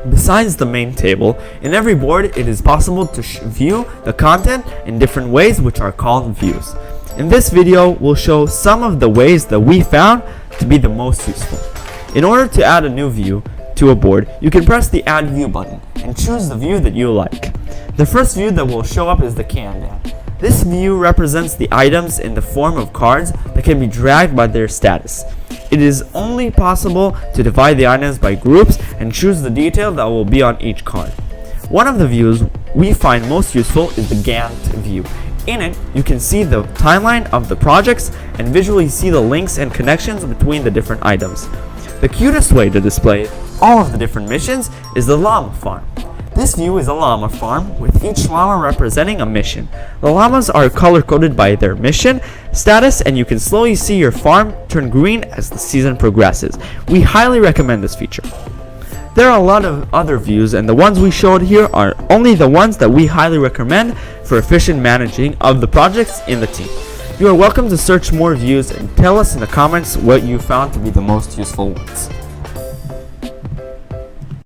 Besides the main table, in every board it is possible to view the content in different ways, which are called views. In this video, we'll show some of the ways that we found to be the most useful. In order to add a new view to a board, you can press the Add View button and choose the view that you like. The first view that will show up is the Kanban. This view represents the items in the form of cards that can be dragged by their status. It is only possible to divide the items by groups and choose the detail that will be on each card. One of the views we find most useful is the Gantt view. In it, you can see the timeline of the projects and visually see the links and connections between the different items. The cutest way to display all of the different missions is the llama farm. This view is a llama farm, with each llama representing a mission. The llamas are color-coded by their mission status, and you can slowly see your farm turn green as the season progresses. We highly recommend this feature. There are a lot of other views, and the ones we showed here are only the ones that we highly recommend for efficient managing of the projects in the team. You are welcome to search more views and tell us in the comments what you found to be the most useful ones.